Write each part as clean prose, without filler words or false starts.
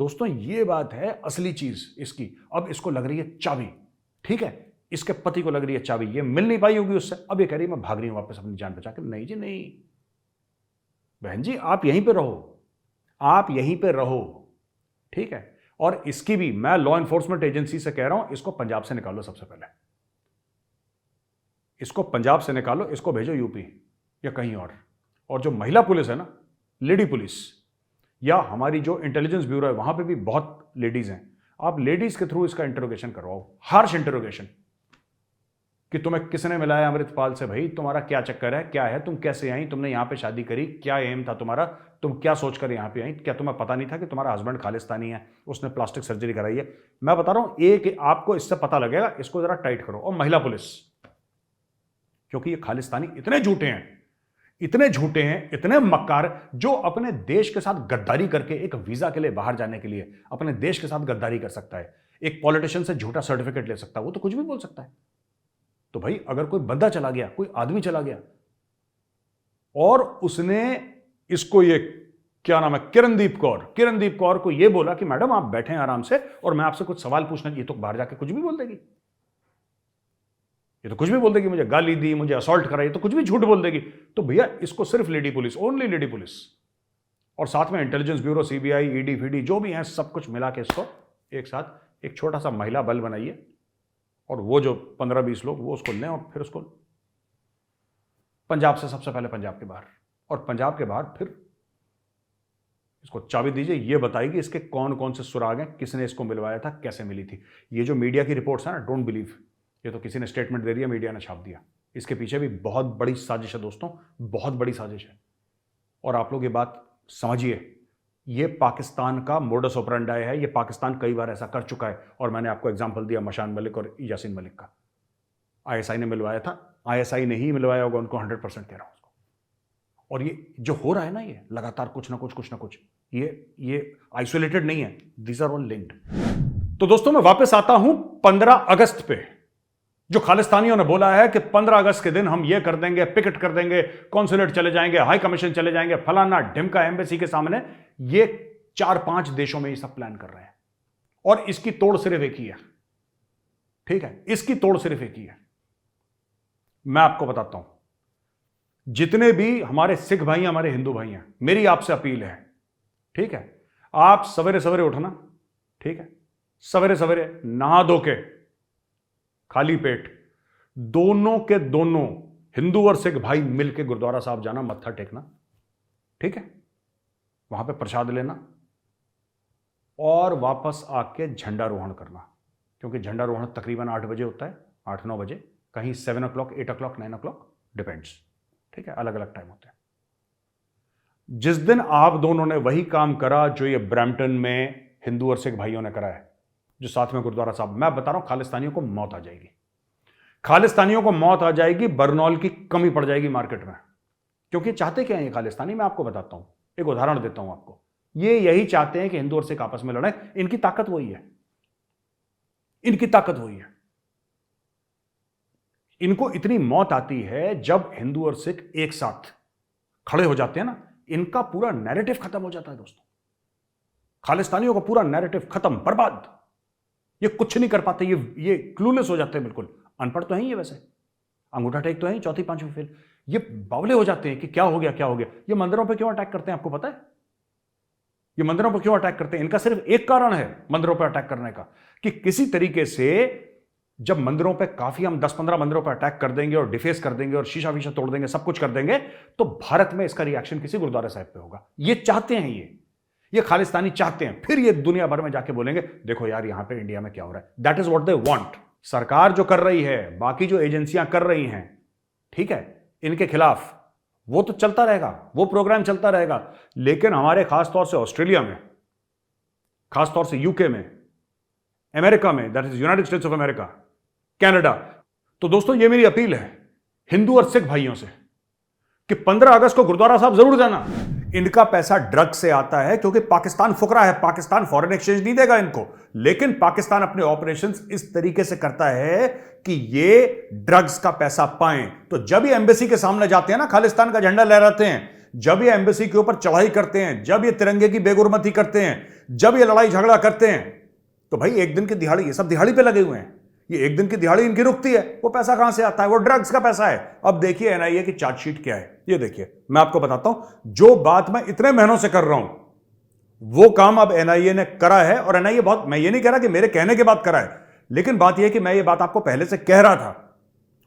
दोस्तों ये बात है असली चीज इसकी। अब इसको लग रही है चाबी, ठीक है, इसके पति को लग रही है चाबी, ये मिल नहीं पाई होगी उससे। अब ये कह रही है मैं भाग रही हूं वापस अपनी जान बचा के। नहीं जी नहीं, बहन जी आप यहीं पे रहो, आप यहीं पे रहो, ठीक है। और इसकी भी मैं लॉ एनफोर्समेंट एजेंसी से कह रहा हूं, इसको पंजाब से निकालो सबसे पहले, इसको पंजाब से निकालो, इसको भेजो यूपी या कहीं और जो महिला पुलिस है ना, लेडी पुलिस, या हमारी जो इंटेलिजेंस ब्यूरो है, वहां पे भी बहुत लेडीज हैं, आप लेडीज के थ्रू इसका इंटरोगेशन करवाओ, हार्श इंटरोगेशन, कि तुम्हें किसने मिलाया अमृतपाल से, भाई तुम्हारा क्या चक्कर है, क्या है, तुम कैसे आई, तुमने यहां पे शादी करी, क्या एम था तुम्हारा, तुम क्या सोचकर यहां पे आई, क्या तुम्हें पता नहीं था कि तुम्हारा हस्बैंड खालिस्तानी है, उसने प्लास्टिक सर्जरी कराई है। मैं बता रहा हूं एक आपको इससे पता लगेगा, इसको जरा टाइट करो। और महिला पुलिस, क्योंकि ये खालिस्तानी इतने झूठे हैं, इतने झूठे हैं, इतने मक्कार, जो अपने देश के साथ गद्दारी करके एक वीजा के लिए बाहर जाने के लिए अपने देश के साथ गद्दारी कर सकता है, एक पॉलिटिशियन से झूठा सर्टिफिकेट ले सकता है, वो तो कुछ भी बोल सकता है। तो भाई अगर कोई बंदा चला गया, कोई आदमी चला गया और उसने इसको, ये क्या नाम है, किरणदीप कौर को ये बोला कि मैडम आप बैठे हैं आराम से और मैं आपसे कुछ सवाल पूछना, ये तो बाहर जाके कुछ भी बोल देगी, ये तो कुछ भी बोल देगी, मुझे गाली दी, मुझे असॉल्ट करा, ये तो कुछ भी झूठ बोल देगी। तो भैया इसको सिर्फ lady police, only lady police, और साथ में इंटेलिजेंस ब्यूरो, सीबीआई, ईडी फीडी जो भी हैं, सब कुछ मिला के इसको एक साथ एक छोटा सा महिला बल बनाइए, और वो जो 15-20 लोग वो उसको लें और फिर उसको पंजाब से, सबसे पहले पंजाब के बाहर, और पंजाब के बाहर फिर इसको चाबी दीजिए, ये बताएगी इसके कौन कौन से सुराग हैं, किसने इसको मिलवाया था, कैसे मिली थी। ये जो मीडिया की रिपोर्ट्स हैं ना, डोंट बिलीव, ये तो किसी ने स्टेटमेंट दे दिया, मीडिया ने छाप दिया, इसके पीछे भी बहुत बड़ी साजिश है दोस्तों, बहुत बड़ी साजिश है। और आप लोग ये बात समझिए, ये पाकिस्तान का मोडस ऑपरेंडाई है, ये पाकिस्तान कई बार ऐसा कर चुका है, और मैंने आपको एग्जांपल दिया मशान मलिक और यासीन मलिक का। आईएसआई ने मिलवाया था, आईएसआई ने ही मिलवाया होगा उनको, 100% कह रहा हूं उसको। और ये जो हो रहा है ना, ये लगातार कुछ ना कुछ, ये आइसोलेटेड नहीं है, दीज आर ऑल लिंक्ड। तो दोस्तों मैं वापस आता हूं 15 अगस्त पे, जो खालिस्तानियों ने बोला है कि 15 अगस्त के दिन हम ये कर देंगे, पिकेट कर देंगे, कॉन्सुलेट चले जाएंगे, हाई कमीशन चले जाएंगे, फलाना ढिमका, एम्बेसी के सामने, ये 4-5 देशों में ये सब प्लान कर रहे हैं। और इसकी तोड़ सिर्फ एक ही है, ठीक है, इसकी तोड़ सिर्फ एक ही है। मैं आपको बताता हूं, जितने भी हमारे सिख भाई हैं, हमारे हिंदू भाई हैं, मेरी आपसे अपील है, ठीक है, आप सवेरे सवेरे उठना, ठीक है, सवेरे सवेरे नहा धो के खाली पेट, दोनों के दोनों हिंदू और सिख भाई मिलकर गुरुद्वारा साहब जाना, मत्था टेकना, ठीक है, वहां पे प्रसाद लेना और वापस आके झंडारोहण करना, क्योंकि झंडारोहण तकरीबन 8 बजे होता है, 8-9 बजे, कहीं 7 o'clock, 8 o'clock, 9 o'clock, डिपेंड्स, ठीक है, अलग अलग टाइम होते हैं। जिस दिन आप दोनों ने वही काम करा जो ये ब्रैम्पटन में हिंदू और सिख भाइयों ने करा है, जो साथ में गुरुद्वारा साहब, मैं बता रहा हूं खालिस्तानियों को मौत आ जाएगी, खालिस्तानियों को मौत आ जाएगी, बरनौल की कमी पड़ जाएगी मार्केट में। क्योंकि चाहते क्या है ये खालिस्तानी, मैं आपको बताता हूं, एक उदाहरण देता हूं आपको। ये यही चाहते हैं कि हिंदू और सिख आपस में लड़े, इनकी ताकत वही है, इनकी ताकत वही है। इनको इतनी मौत आती है जब हिंदू और सिख एक साथ खड़े हो जाते हैं ना, इनका पूरा नैरेटिव खत्म हो जाता है दोस्तों। खालिस्तानियों का पूरा नैरेटिव खत्म, बर्बाद, ये कुछ नहीं कर पाते, ये क्लूलेस हो जाते हैं, बिल्कुल अनपढ़ तो हैं ये, वैसे अंगूठा टेक तो है, 4th-5वीं फेल, ये बावले हो जाते हैं कि क्या हो गया, क्या हो गया। ये मंदिरों पे क्यों अटैक करते हैं आपको पता है? ये मंदिरों पर क्यों अटैक करते हैं? इनका सिर्फ एक कारण है मंदिरों पर अटैक करने का, कि किसी तरीके से जब मंदिरों पे काफी हम 10-15 मंदिरों पर अटैक कर देंगे और डिफेस कर देंगे और शीशा वीशा तोड़ देंगे, सब कुछ कर देंगे, तो भारत में इसका रिएक्शन किसी गुरुद्वारा साहब पे होगा। ये चाहते हैं, ये खालिस्तानी चाहते हैं, फिर ये दुनिया भर में जाके बोलेंगे देखो यार यहां पे इंडिया में क्या हो रहा है। That is what they want. सरकार जो कर रही है, बाकी जो एजेंसियां कर रही हैं, ठीक है, इनके खिलाफ वो तो चलता रहेगा, वो प्रोग्राम चलता रहेगा, लेकिन हमारे खासतौर से ऑस्ट्रेलिया में, खासतौर से यूके में, अमेरिका में, that is United states of America, Canada. तो दोस्तों ये मेरी अपील है हिंदू और सिख भाइयों से कि 15 अगस्त को गुरुद्वारा साहब जरूर जाना। इनका पैसा ड्रग्स से आता है, क्योंकि पाकिस्तान फुकरा है, पाकिस्तान फॉरेन एक्सचेंज नहीं देगा इनको, लेकिन पाकिस्तान अपने ऑपरेशंस इस तरीके से करता है कि ये ड्रग्स का पैसा पाएं। तो जब ये एम्बेसी के सामने जाते हैं ना, खालिस्तान का झंडा लहराते हैं, जब ये एम्बेसी के ऊपर चढ़ाई करते हैं, जब ये तिरंगे की बेगुरमती करते हैं, जब ये लड़ाई झगड़ा करते हैं तो भाई एक दिन की दिहाड़ी, ये सब दिहाड़ी पे लगे हुए हैं, ये एक दिन की दिहाड़ी इनकी रुकती है। वो पैसा कहां से आता है? वो ड्रग्स का पैसा है। अब देखिए एनआईए की चार्जशीट क्या है, ये देखिए, मैं आपको बताता हूं। जो बात मैं इतने महीनों से कर रहा हूं वो काम अब एनआईए ने करा है। और एनआईए बहुत, मैं ये नहीं कह रहा कि मेरे कहने के बाद करा है, लेकिन बात यह कि मैं ये बात आपको पहले से कह रहा था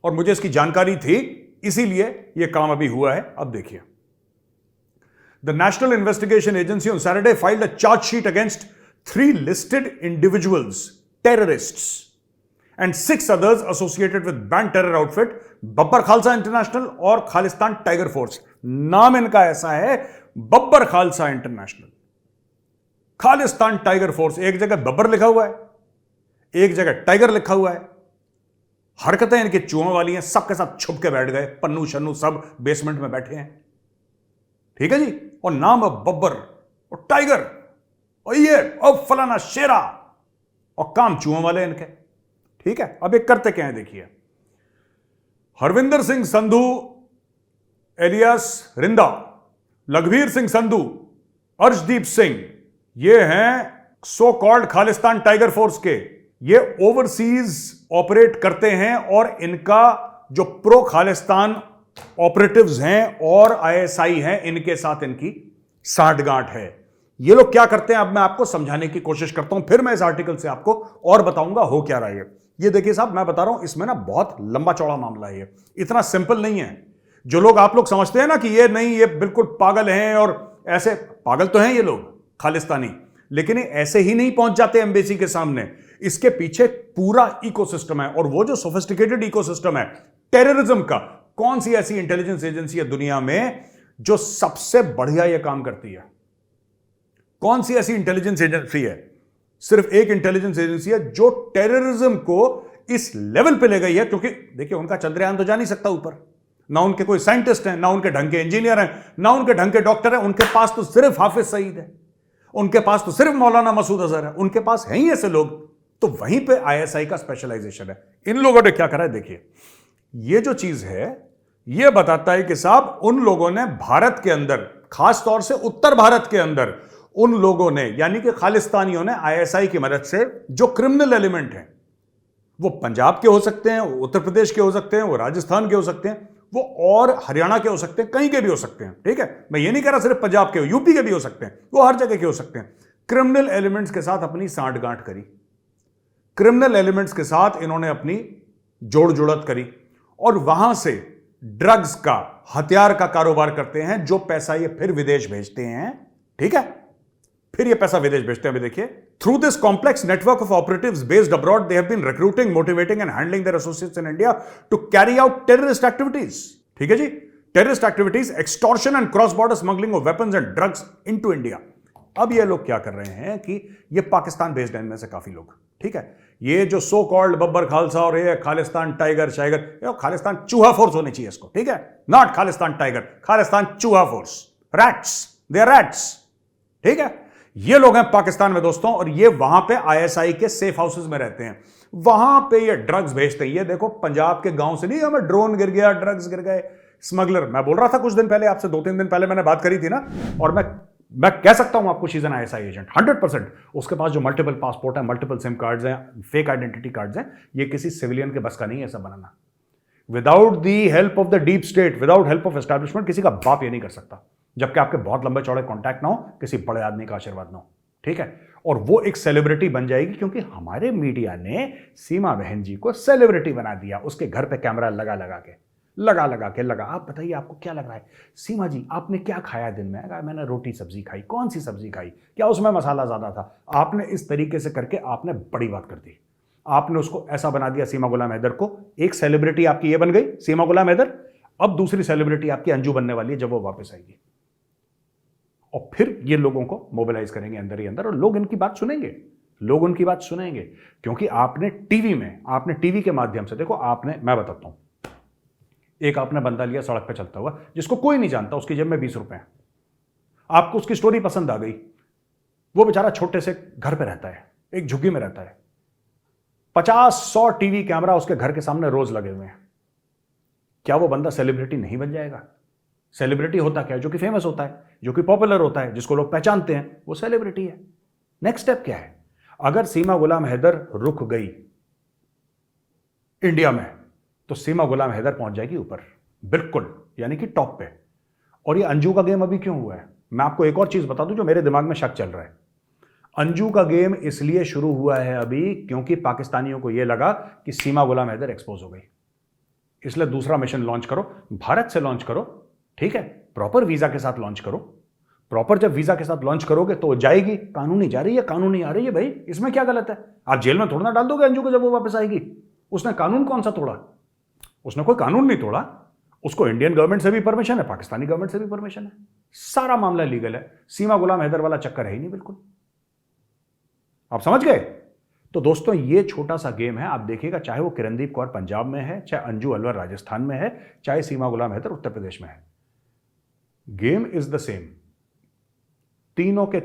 और मुझे इसकी जानकारी थी, इसीलिए यह काम अभी हुआ है। अब देखिए, the national investigation agency on Saturday filed a chargesheet against 3 listed individuals, terrorists and 6 others associated with banned terror outfit Babbar Khalsa international और खालिस्तान टाइगर फोर्स। नाम इनका ऐसा है, Babbar Khalsa international, Khalistan tiger force. एक जगह बब्बर लिखा हुआ है, एक जगह टाइगर लिखा हुआ है। हरकतें इनकी चूहों वाली हैं, सबके साथ छुप के बैठ गए, पन्नू शन्नू सब बेसमेंट में बैठे हैं, ठीक है जी। और नाम अब बब्बर और टाइगर और ये और फलाना शेरा, और काम चूहों वाले इनके, ठीक है। अब एक करते क्या है देखिए, हरविंदर सिंह संधू एलियास रिंदा, लखबीर सिंह संधू, अर्शदीप सिंह, ये हैं so called Khalistan tiger force के। ये ओवरसीज ऑपरेट करते हैं और इनका जो प्रो खालिस्तान ऑपरेटिव्स हैं और आईएसआई हैं, इनके साथ इनकी सांठगांठ है। ये लोग क्या करते हैं अब मैं आपको समझाने की कोशिश करता हूं, फिर मैं इस आर्टिकल से आपको और बताऊंगा हो क्या रहा है। ये देखिए साहब, मैं बता रहा हूं, इसमें ना बहुत लंबा चौड़ा मामला है, ये इतना सिंपल नहीं है। जो लोग आप लोग समझते हैं ना कि ये नहीं, ये बिल्कुल पागल हैं, और ऐसे पागल तो हैं ये लोग खालिस्तानी, लेकिन ये ऐसे ही नहीं पहुंच जाते एम्बेसी के सामने। इसके पीछे पूरा इकोसिस्टम है, और वो जो सोफिस्टिकेटेड इकोसिस्टम है टेररिज्म का, कौन सी ऐसी इंटेलिजेंस एजेंसी है दुनिया में जो सबसे बढ़िया यह काम करती है? कौन सी ऐसी इंटेलिजेंस एजेंसी है? सिर्फ एक इंटेलिजेंस एजेंसी है जो टेररिज्म को इस लेवल पे ले गई है। क्योंकि देखिए, उनका चंद्रयान तो जा नहीं सकता ऊपर, ना उनके कोई साइंटिस्ट हैं, ना उनके ढंग के इंजीनियर हैं, ना उनके ढंग के डॉक्टर हैं। उनके पास तो सिर्फ हाफिज सईद है, उनके पास तो सिर्फ मौलाना मसूद अजहर है, उनके पास है ही ऐसे लोग। तो वहीं पे आईएसआई का स्पेशलाइजेशन है। इन लोगों ने क्या करा है देखिए, ये जो चीज है ये बताता है कि साहब उन लोगों ने भारत के अंदर, खास तौर से उत्तर भारत के अंदर, उन लोगों ने यानी कि खालिस्तानियों ने आईएसआई की मदद से, जो क्रिमिनल एलिमेंट हैं, वो पंजाब के हो सकते हैं, वो उत्तर प्रदेश के हो सकते हैं, वो राजस्थान के हो सकते हैं, वो और हरियाणा के हो सकते हैं, कहीं के भी हो सकते हैं, ठीक है। मैं ये नहीं कह रहा सिर्फ पंजाब के हो, यूपी के भी हो सकते हैं, वो हर जगह के हो सकते हैं। क्रिमिनल एलिमेंट्स के साथ अपनी सांठगांठ करी, क्रिमिनल एलिमेंट्स के साथ इन्होंने अपनी जोड़ जुड़त करी, और वहां से ड्रग्स का, हथियार का कारोबार करते हैं, जो पैसा ये फिर विदेश भेजते हैं, ठीक है। फिर ये पैसा विदेश भेजते हैं। अभी देखिए, through this complex network of operatives based abroad they have been recruiting, motivating and handling their associates in India to carry out terrorist activities, ठीक है जी। Terrorist activities, extortion and cross border smuggling of weapons and drugs into India. अब ये लोग क्या कर रहे हैं कि ये पाकिस्तान बेस्ड हैं इनमें से काफी लोग, ठीक है। ये जो सो कॉल्ड बब्बर खालसा और ये खालिस्तान टाइगर शाइगर, खालिस्तान चूहा फोर्स होनी चाहिए इसको, ठीक है, नॉट खालिस्तान टाइगर, खालिस्तान चूहा force, rats, they are rats, ठीक है। ये लोग हैं पाकिस्तान में दोस्तों, और ये वहां पे आईएसआई के सेफ हाउसेस में रहते हैं, वहां पे ये ड्रग्स भेजते हैं। ये देखो, पंजाब के गांव से नहीं हमें ड्रोन गिर गया, ड्रग्स गिर गए, स्मगलर। मैं बोल रहा था कुछ दिन पहले आपसे, 2-3 दिन पहले मैंने बात करी थी ना, और मैं कह सकता हूं आपको, शीज एन आईएसआई एजेंट 100%। उसके पास जो मल्टीपल पासपोर्ट है, मल्टीपल सिम कार्ड्स हैं, फेक आइडेंटिटी कार्ड्स हैं, ये किसी सिविलियन के बस का नहीं है ऐसा बनाना। Without the help of the deep state, without help of establishment, किसी का बाप ये नहीं कर सकता, जबकि आपके बहुत लंबे चौड़े कॉन्टैक्ट ना हो, किसी बड़े आदमी का आशीर्वाद ना हो, ठीक है। और वो एक सेलिब्रिटी बन जाएगी, क्योंकि हमारे मीडिया ने सीमा बहन जी को सेलिब्रिटी बना दिया, उसके घर पे कैमरा लगा लगा। आप बताइए, आपको क्या लग रहा है? सीमा जी, आपने क्या खाया दिन में? अगर मैंने रोटी सब्जी खाई। कौन सी सब्जी खाई? क्या उसमें मसाला ज्यादा था? आपने इस तरीके से करके आपने बड़ी बात कर दी, आपने उसको ऐसा बना दिया, सीमा गुलाम हैदर को। एक सेलिब्रिटी आपकी ये बन गई, सीमा गुलाम हैदर। अब दूसरी सेलिब्रिटी आपकी अंजू बनने वाली है जब वो वापस आएगी, और फिर ये लोगों को मोबिलाइज करेंगे अंदर ही अंदर, और लोग इनकी बात सुनेंगे, लोग उनकी बात सुनेंगे। क्योंकि आपने टीवी के माध्यम से, देखो आपने, मैं बताता हूं, एक आपने बंदा लिया सड़क पे चलता हुआ, जिसको कोई नहीं जानता, उसकी जेब में 20 रुपए हैं, आपको उसकी स्टोरी पसंद आ गई। वो बेचारा छोटे से घर पे रहता है, एक झुग्गी में रहता है, 50-100 टीवी कैमरा उसके घर के सामने रोज लगे हुए हैं। क्या वो बंदा सेलिब्रिटी नहीं बन जाएगा? सेलिब्रिटी होता क्या है? जो कि फेमस होता है, जो कि पॉपुलर होता है, जिसको लोग पहचानते हैं, वो सेलिब्रिटी है। नेक्स्ट स्टेप क्या है? अगर सीमा गुलाम हैदर रुक गई इंडिया में, तो सीमा गुलाम हैदर पहुंच जाएगी ऊपर, बिल्कुल, यानी कि टॉप पे। और ये अंजू का गेम अभी क्यों हुआ है, मैं आपको एक और चीज बता दूं जो मेरे दिमाग में शक चल रहा है। अंजू का गेम इसलिए शुरू हुआ है अभी क्योंकि पाकिस्तानियों को यह लगा कि सीमा गुलाम हैदर एक्सपोज हो गई, इसलिए दूसरा मिशन लॉन्च करो, भारत से लॉन्च करो, ठीक है, प्रॉपर वीजा के साथ लॉन्च करो। प्रॉपर जब वीजा के साथ लॉन्च करोगे तो जाएगी, कानूनी जा रही है, कानूनी आ रही है, भाई इसमें क्या गलत है? आप जेल में थोड़ा ना डाल दोगे अंजू को जब वो वापस आएगी। उसने कानून कौन सा तोड़ा? उसने कोई कानून नहीं तोड़ा, उसको इंडियन गवर्नमेंट से भी परमिशन है, पाकिस्तानी गवर्नमेंट से भी परमिशन है, सारा मामला लीगल है। सीमा गुलाम हैदर वाला चक्कर है ही नहीं बिल्कुल। आप समझ गए? तो दोस्तों ये छोटा सा गेम है, आप देखिएगा, चाहे वो किरणदीप कौर पंजाब में है, चाहे अंजू अलवर राजस्थान में है, चाहे सीमा गुलाम हैदर उत्तर प्रदेश में है, गेम इज द सेम। तीनों के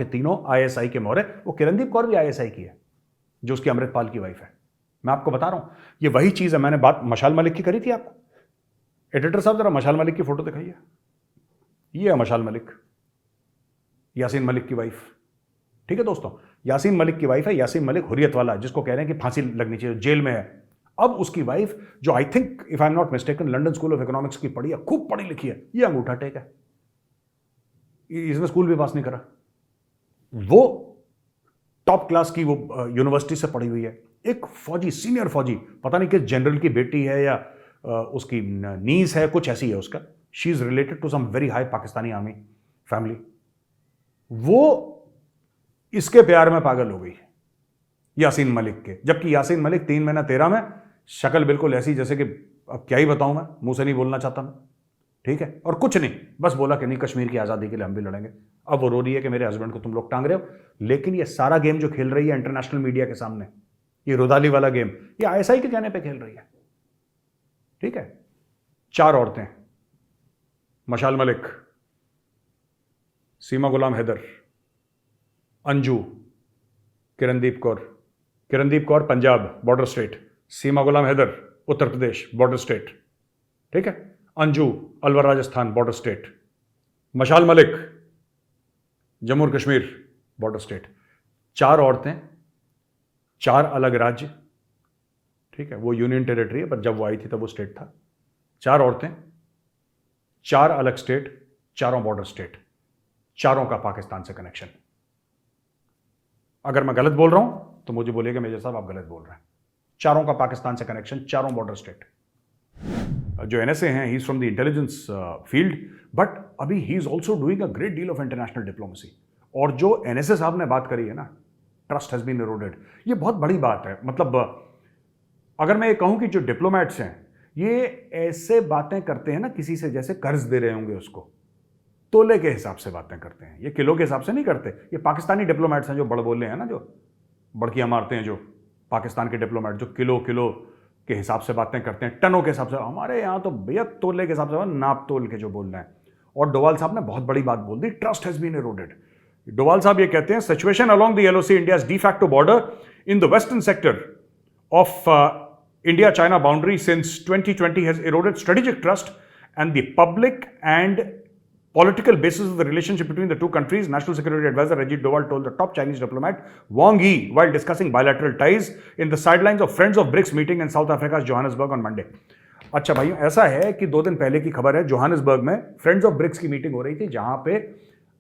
तीनों आईएसआई के मोहरे। वो किरणदीप कौर भी आईएसआई की है, जो उसकी अमृतपाल की वाइफ है। मैं आपको बता रहा हूं, ये वही चीज है, मैंने बात मशाल मलिक की करी थी आपको। एडिटर साहब जरा मशाल मलिक की फोटो दिखाइए। ये है मशाल मलिक, यासीन मलिक की वाइफ, ठीक है दोस्तों, यासीन मलिक की वाइफ है। यासीन मलिक हुर्रियत वाला, जिसको कह रहे हैं कि फांसी लगनी चाहिए, जेल में है। अब उसकी वाइफ, जो I think if I am not mistaken London school of economics की पढ़ी है, खूब पढ़ी लिखी है, ये अंगूठा टेक है, इसमें स्कूल भी पास नहीं करा, वो टॉप क्लास की वो यूनिवर्सिटी से पढ़ी हुई है। एक फौजी, सीनियर फौजी, पता नहीं किस जनरल की बेटी है या उसकी नीस है, कुछ ऐसी है उसका। She is related to some very high Pakistani army family. वो इसके प्यार में पागल हो गई यासीन मलिक के, जबकि यासीन मलिक 3 महीना 13 में शक्ल बिल्कुल ऐसी जैसे कि अब क्या ही बताऊं, मैं मुंह से नहीं बोलना चाहता मैं, ठीक है, और कुछ नहीं, बस बोला कि नहीं कश्मीर की आज़ादी के लिए हम भी लड़ेंगे। अब वो रो रही है कि मेरे हस्बैंड को तुम लोग टांग रहे हो। लेकिन ये सारा गेम जो खेल रही है इंटरनेशनल मीडिया के सामने, ये रुदाली वाला गेम, ये आईएसआई के कहने पे खेल रही है, ठीक है। 4 औरतें, मशाल मलिक, सीमा गुलाम हैदर, अंजू, किरणदीप कौर पंजाब बॉर्डर स्टेट, सीमा गुलाम हैदर उत्तर प्रदेश बॉर्डर स्टेट, ठीक है, अंजू अलवर राजस्थान बॉर्डर स्टेट, मशाल मलिक जम्मू और कश्मीर बॉर्डर स्टेट। 4 औरतें, 4 अलग राज्य, ठीक है, वो यूनियन टेरिटरी है, पर जब वो आई थी तब वो स्टेट था। 4 औरतें, 4 अलग स्टेट, चारों बॉर्डर स्टेट, चारों का पाकिस्तान से कनेक्शन। अगर मैं गलत बोल रहा हूं तो मुझे बोलिएगा मेजर साहब आप गलत बोल रहे हैं। चारों का पाकिस्तान से कनेक्शन, चारों बॉर्डर स्टेट। जो एनएसए हैं, he is from the intelligence field, but अभी he is also doing a great deal of international diplomacy. और जो एनएसए साहब ने बात करी है ना, ट्रस्ट हैज बीन इरोडेड, ये बहुत बड़ी बात है। मतलब अगर मैं ये कहूं कि जो डिप्लोमेट्स हैं ये ऐसे बातें करते हैं ना किसी से जैसे कर्ज दे रहे होंगे उसको, तोले के हिसाब से बातें करते हैं, ये किलो के हिसाब से नहीं करते। ये पाकिस्तानी डिप्लोमेट्स हैं जो बड़बोले हैं ना, जो बड़कियां मारते हैं, जो पाकिस्तान के डिप्लोमेट जो किलो के हिसाब से बातें करते हैं, टनों के हिसाब से। हमारे यहाँ तो भैया तोले के हिसाब से, नाप तोल के जो बोल रहे हैं। और डोवाल साहब ने बहुत बड़ी बात बोल दी, trust has been eroded. Doval साहब ये कहते हैं, situation along the LOC India de facto border in the western sector of India China boundary since 2020 has eroded strategic trust and the public and political basis of the relationship between the two countries, National Security Advisor Ajit Doval told the top Chinese diplomat Wang Yi while discussing bilateral ties in the sidelines of Friends of BRICS meeting in South Africa's Johannesburg on Monday. अच्छा भाइयों, ऐसा है कि 2 दिन पहले की खबर है, जोहानिसबर्ग में फ्रेंड्स ऑफ ब्रिक्स की मीटिंग हो रही थी, जहां पे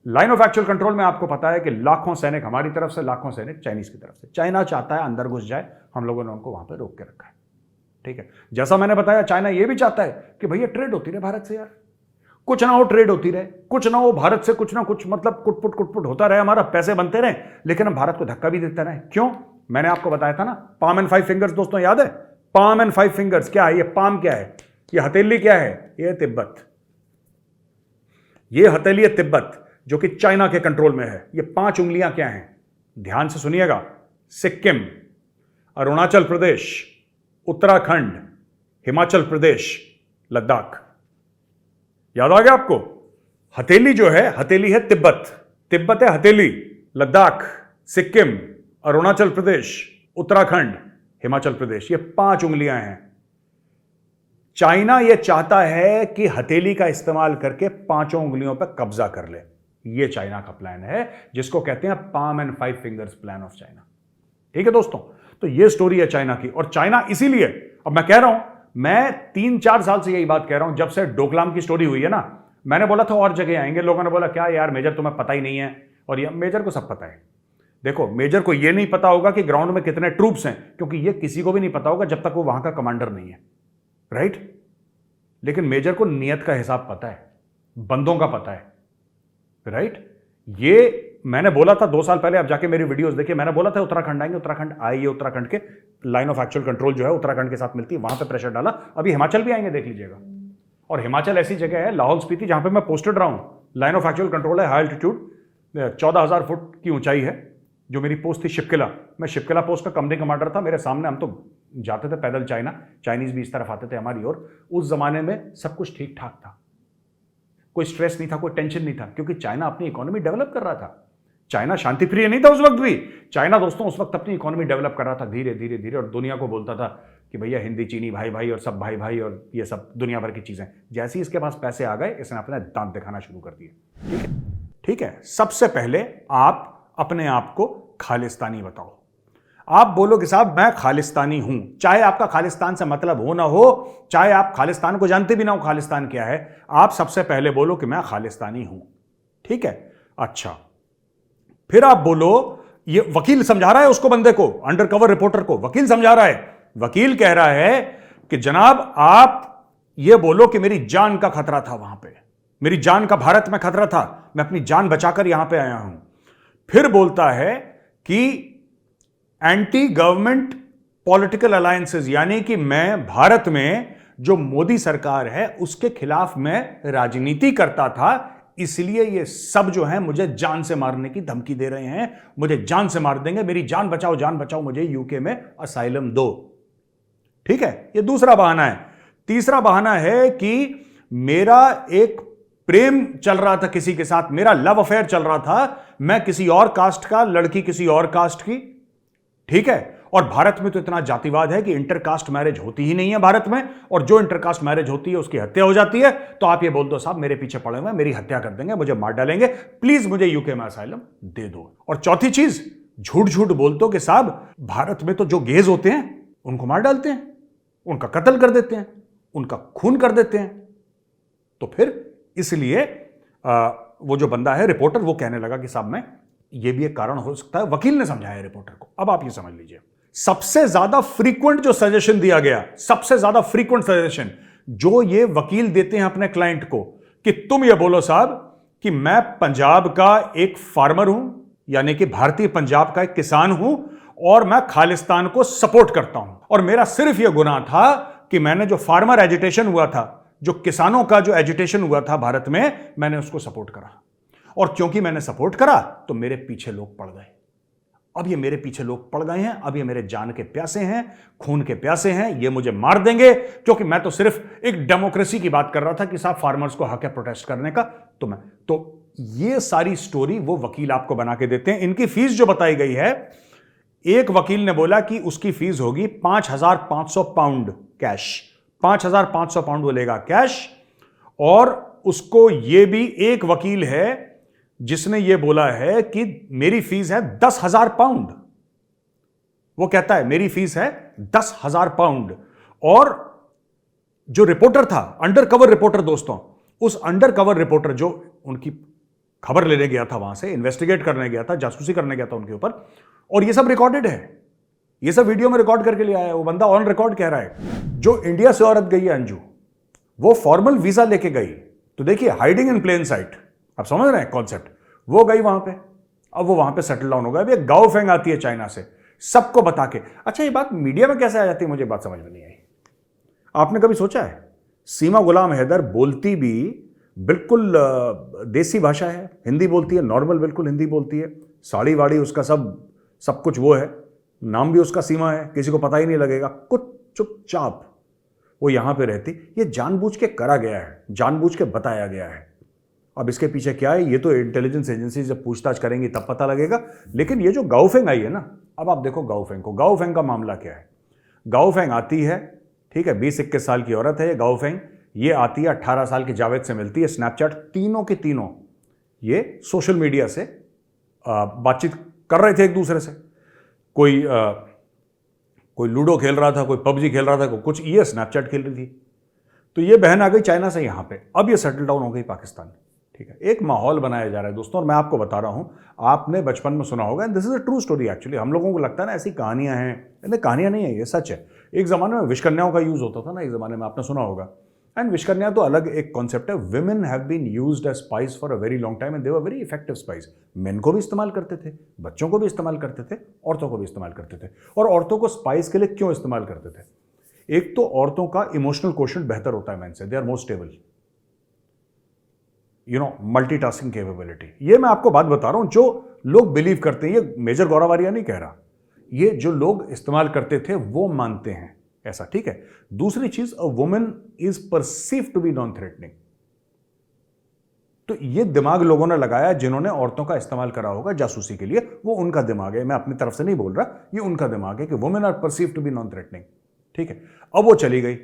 लाइन ऑफ एक्चुअल कंट्रोल में आपको पता है कि लाखों सैनिक हमारी तरफ से, लाखों सैनिक चाइनीज की तरफ से। चाइना चाहता है अंदर घुस जाए, हम लोगों ने उनको वहां पर रोक के रखा है, ठीक है। जैसा मैंने बताया, चाइना ये भी चाहता है कि भैया ट्रेड होती रहे भारत से, यार कुछ ना हो, ट्रेड होती रहे, कुछ ना हो, भारत से कुछ ना कुछ मतलब कुटपुट होता रहे, हमारा पैसे बनते रहे, लेकिन हम भारत को धक्का भी देते रहे। क्यों? मैंने आपको बताया था ना, पाम एंड 5 फिंगर्स, दोस्तों याद है? पाम एंड 5 फिंगर्स क्या है? ये पाम क्या है? ये हथेली क्या है? ये तिब्बत। ये हथेली है तिब्बत, जो कि चाइना के कंट्रोल में है। ये 5 उंगलियां क्या हैं? ध्यान से सुनिएगा, सिक्किम, अरुणाचल प्रदेश, उत्तराखंड, हिमाचल प्रदेश, लद्दाख। याद आ गया आपको? हथेली जो है, हथेली है तिब्बत, तिब्बत है हथेली, लद्दाख, सिक्किम, अरुणाचल प्रदेश, उत्तराखंड, हिमाचल प्रदेश, ये 5 उंगलियां हैं। चाइना ये चाहता है कि हथेली का इस्तेमाल करके 5 उंगलियों पर कब्जा कर ले। ये चाइना का प्लान है, जिसको कहते हैं palm and 5 fingers plan of China. ठीक है दोस्तों, तो ये स्टोरी है चाइना की। और चाइना इसीलिए, अब मैं कह रहा हूं, मैं 3-4 साल से यही बात कह रहा हूं, जब से डोकलाम की स्टोरी हुई है ना, मैंने बोला था और जगह आएंगे, लोगों ने बोला क्या यार मेजर तुम्हें पता ही नहीं है, और ये मेजर को सब पता है। देखो, मेजर को यह नहीं पता होगा कि ग्राउंड में कितने ट्रूप्स हैं, क्योंकि यह किसी को भी नहीं पता होगा जब तक वो वहां का कमांडर नहीं है, राइट। लेकिन मेजर को नियत का हिसाब पता है, बंदों का पता है, राइट। ये मैंने बोला था 2 साल पहले, आप जाके मेरी वीडियोस देखिए, मैंने बोला था उत्तराखंड आएंगे, उत्तराखंड आए, ये उत्तराखंड के लाइन ऑफ एक्चुअल कंट्रोल जो है उत्तराखंड के साथ मिलती है, वहां पे प्रेशर डाला। अभी हिमाचल भी आएंगे, देख लीजिएगा। और हिमाचल ऐसी जगह है, लाहौल स्पीति, जहां पे मैं पोस्टेड रहा हूं, लाइन ऑफ एक्चुअल कंट्रोल है, हाई एल्टीट्यूड, 14,000 फुट की ऊंचाई है। जो मेरी पोस्ट थी शिपकिला, मैं शिपकिला पोस्ट का कंपनी कमांडर था, मेरे सामने हम तो जाते थे पैदल चाइना, चाइनीज भी इस तरफ आते थे हमारी ओर। उस जमाने में सब कुछ ठीक ठाक था, कोई स्ट्रेस नहीं था, कोई टेंशन नहीं था, क्योंकि चाइना अपनी इकोनॉमी डेवलप कर रहा था। चाइना शांति प्रिय नहीं था उस वक्त भी। चाइना दोस्तों उस वक्त अपनी इकोनॉमी डेवलप कर रहा था धीरे धीरे धीरे, और दुनिया को बोलता था कि भैया हिंदी चीनी भाई भाई और सब भाई भाई और ये सब दुनिया भर की चीजें। जैसे ही इसके पास पैसे आ गए, इसने अपने दांत दिखाना शुरू कर दिए। ठीक है, ठीक है। सबसे पहले आप अपने आप को खालिस्तानी बताओ। आप बोलो कि साहब मैं खालिस्तानी हूं, चाहे आपका खालिस्तान से मतलब हो ना हो, चाहे आप खालिस्तान को जानते भी ना हो खालिस्तान क्या है, आप सबसे पहले बोलो कि मैं खालिस्तानी हूं। ठीक है, अच्छा। फिर आप बोलो, ये वकील समझा रहा है उसको, बंदे को, अंडर कवर रिपोर्टर को वकील समझा रहा है। वकील कह रहा है कि जनाब आप ये बोलो कि मेरी जान का खतरा था वहां पे, मेरी जान का भारत में खतरा था, मैं अपनी जान बचाकर यहां पे आया हूं। फिर बोलता है कि एंटी गवर्नमेंट पॉलिटिकल अलायंसेस, यानी कि मैं भारत में जो मोदी सरकार है उसके खिलाफ मैं राजनीति करता था, इसलिए ये सब जो है मुझे जान से मारने की धमकी दे रहे हैं, मुझे जान से मार देंगे, मेरी जान बचाओ, मुझे यूके में असाइलम दो। ठीक है, ये दूसरा बहाना है। तीसरा बहाना है कि मेरा एक प्रेम चल रहा था किसी के साथ, मेरा लव अफेयर चल रहा था, मैं किसी और कास्ट का, लड़की किसी और कास्ट की। ठीक है, और भारत में तो इतना जातिवाद है कि इंटरकास्ट मैरिज होती ही नहीं है भारत में, और जो इंटरकास्ट मैरिज होती है उसकी हत्या हो जाती है। तो आप ये बोल दो साहब मेरे पीछे पड़े हुए हैं, मेरी हत्या कर देंगे, मुझे मार डालेंगे, प्लीज मुझे यूके में असाइलम दे दो। और चौथी चीज, झूठ झूठ बोल दो कि साहब भारत में तो जो गेज होते हैं उनको मार डालते हैं, उनका कत्ल कर देते हैं, उनका खून कर देते हैं। तो फिर इसलिए वो जो बंदा है रिपोर्टर, वो कहने लगा कि साहब मैं, ये भी एक कारण हो सकता है, वकील ने समझाया रिपोर्टर को। अब आप ये समझ लीजिए, सबसे ज्यादा फ्रीक्वेंट जो सजेशन दिया गया, सबसे ज्यादा फ्रीक्वेंट सजेशन जो ये वकील देते हैं अपने क्लाइंट को, कि तुम ये बोलो साहब कि मैं पंजाब का एक फार्मर हूं, यानी कि भारतीय पंजाब का एक किसान हूं, और मैं खालिस्तान को सपोर्ट करता हूं, और मेरा सिर्फ यह गुनाह था कि मैंने जो फार्मर एजिटेशन हुआ था, जो किसानों का जो एजिटेशन हुआ था भारत में, मैंने उसको सपोर्ट करा, और क्योंकि मैंने सपोर्ट करा तो मेरे पीछे लोग पड़ गए। अब ये मेरे पीछे लोग पड़ गए हैं, अब ये मेरे जान के प्यासे हैं, खून के प्यासे हैं, ये मुझे मार देंगे, क्योंकि मैं तो सिर्फ एक डेमोक्रेसी की बात कर रहा था कि साहब फार्मर्स को हक है प्रोटेस्ट करने का। तो ये सारी स्टोरी वो वकील आपको बना के देते हैं। इनकी फीस जो बताई गई है, एक वकील ने बोला कि उसकी फीस होगी 5,500 पाउंड कैश, 5,500 पाउंड वो लेगा कैश। और उसको ये भी एक वकील है जिसने ये बोला है कि मेरी फीस है 10,000 पाउंड। वो कहता है मेरी फीस है 10,000 पाउंड। और जो रिपोर्टर था, अंडर कवर रिपोर्टर दोस्तों, उस अंडर कवर रिपोर्टर जो उनकी खबर लेने गया था, वहां से इन्वेस्टिगेट करने गया था, जासूसी करने गया था उनके ऊपर, और ये सब रिकॉर्डेड है, ये सब वीडियो में रिकॉर्ड करके ले आया है। वो बंदा ऑन रिकॉर्ड कह रहा है, जो इंडिया से औरत गई है अंजू, वो फॉर्मल वीजा लेके गई। तो देखिए, हाइडिंग इन प्लेन साइट, आप समझ रहे हैं कॉन्सेप्ट। वो गई वहां पे, अब वो वहां पे सेटल डाउन हो गया। अभी गाओ फेंग आती है चाइना से, सबको बता के। अच्छा, ये बात मीडिया में कैसे आ जाती है, मुझे बात समझ में नहीं आई। आपने कभी सोचा है, सीमा गुलाम हैदर बोलती भी बिल्कुल देसी भाषा है, हिंदी बोलती है, नॉर्मल बिल्कुल हिंदी बोलती है, साड़ी वाड़ी उसका सब कुछ वो है, नाम भी उसका सीमा है, किसी को पता ही नहीं लगेगा, कुछ चुपचाप वो यहां पे रहती। ये जानबूझ के करा गया है, जानबूझ के बताया गया है। अब इसके पीछे क्या है, ये तो इंटेलिजेंस एजेंसी जब पूछताछ करेंगी तब पता लगेगा। लेकिन ये जो गाओफेंग आई है ना, अब आप देखो गाओफेंग को। गाओफेंग का मामला क्या है, गाओफेंग आती है, ठीक है, 20-21 साल की औरत है ये गाओफेंग। ये आती है 18 साल की जावेद से मिलती है, स्नैपचैट, तीनों के तीनों ये सोशल मीडिया से बातचीत कर रहे थे एक दूसरे से। कोई लूडो खेल रहा था, कोई पबजी खेल रहा था, कुछ ये स्नैपचैट खेल रही थी। तो ये बहन आ गई चाइना से यहाँ पे, अब ये सेटल डाउन हो गई पाकिस्तान। ठीक है, एक माहौल बनाया जा रहा है दोस्तों, और मैं आपको बता रहा हूँ, आपने बचपन में सुना होगा, this is a true story actually. हम लोगों को लगता है ना ऐसी कहानियां हैं, कहानियां नहीं है, ये सच है। एक ज़माने में विषकन्याओं का यूज़ होता था ना, एक ज़माने में, आपने सुना होगा। एंड विषकन्या तो अलग एक कॉन्सेप्ट है। Women have been used as spies for a very long time and they were very effective spies. Men को भी इस्तेमाल करते थे, बच्चों को भी इस्तेमाल करते थे, औरतों को भी इस्तेमाल करते थे। और औरतों को स्पाइस के लिए क्यों इस्तेमाल करते थे? एक तो औरतों का इमोशनल क्वोशंट बेहतर होता है मैन से, they are more stable, multitasking capability. ये मैं आपको बात बता रहा हूं, जो लोग बिलीव करते हैं, ये मेजर गौरावारिया नहीं कह रहा, ये जो लोग इस्तेमाल करते थे वो मानते हैं ऐसा। ठीक है। दूसरी चीज, a woman is perceived to be non threatening. तो ये दिमाग लोगों ने लगाया जिन्होंने औरतों का इस्तेमाल करा होगा जासूसी के लिए, वो उनका दिमाग है, मैं अपनी तरफ से नहीं बोल रहा, ये उनका दिमाग है कि women are perceived to be non threatening. ठीक है। अब वो चली गई,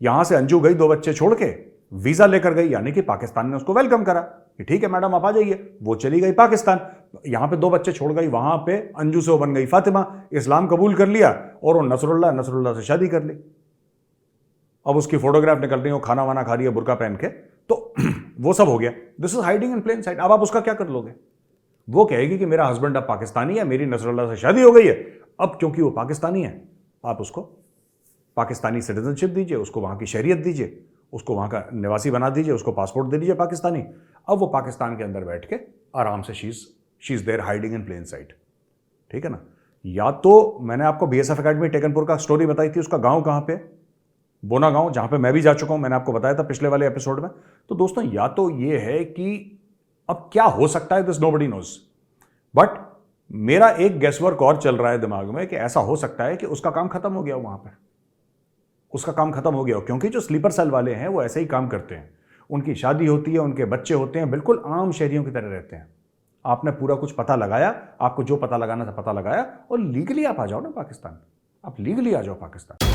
यहां से अंजू गई 2 बच्चे छोड़ के, वीजा लेकर गई, यानी कि पाकिस्तान ने उसको वेलकम करा कि ठीक है मैडम आप आ जाइए। वो चली गई पाकिस्तान, यहां पे 2 बच्चे छोड़ गई, वहां पे अंजू से वो बन गई फातिमा, इस्लाम कबूल कर लिया और वो नसरुल्लाह से शादी कर ली। अब उसकी फोटोग्राफ निकल रही है, वो खाना वाना खा रही है बुर्का पहन के, तो वो सब हो गया। This is hiding in plain sight. अब आप उसका क्या कर लोगे? वो कहेगी कि मेरा हस्बैंड अब पाकिस्तानी है, मेरी नसरुल्लाह से शादी हो गई है। अब क्योंकि वो पाकिस्तानी है, आप उसको पाकिस्तानी सिटीजनशिप दीजिए, उसको वहां की शरीयत दीजिए, उसको वहां का निवासी बना दीजिए, उसको पासपोर्ट दे दीजिए पाकिस्तानी। अब वो पाकिस्तान के अंदर बैठ के आराम से she is there hiding in plain sight. ठीक है ना। या तो मैंने आपको बीएसएफ एकेडमी टेकनपुर का स्टोरी बताई थी, उसका गांव कहां पे? बोना गांव, जहां पे मैं भी जा चुका हूं, मैंने आपको बताया था पिछले वाले एपिसोड में। तो दोस्तों, या तो ये है कि अब क्या हो सकता है, दिस नोबडी नोज, बट मेरा एक गेसवर्क और चल रहा है दिमाग में कि ऐसा हो सकता है कि उसका काम खत्म हो गया वहां पर, उसका काम खत्म हो गया हो। क्योंकि जो स्लीपर सेल वाले हैं वो ऐसे ही काम करते हैं, उनकी शादी होती है, उनके बच्चे होते हैं, बिल्कुल आम शहरियों की तरह रहते हैं। आपने पूरा कुछ पता लगाया, आपको जो पता लगाना था पता लगाया, और लीगली आप आ जाओ ना पाकिस्तान, आप लीगली आ जाओ पाकिस्तान।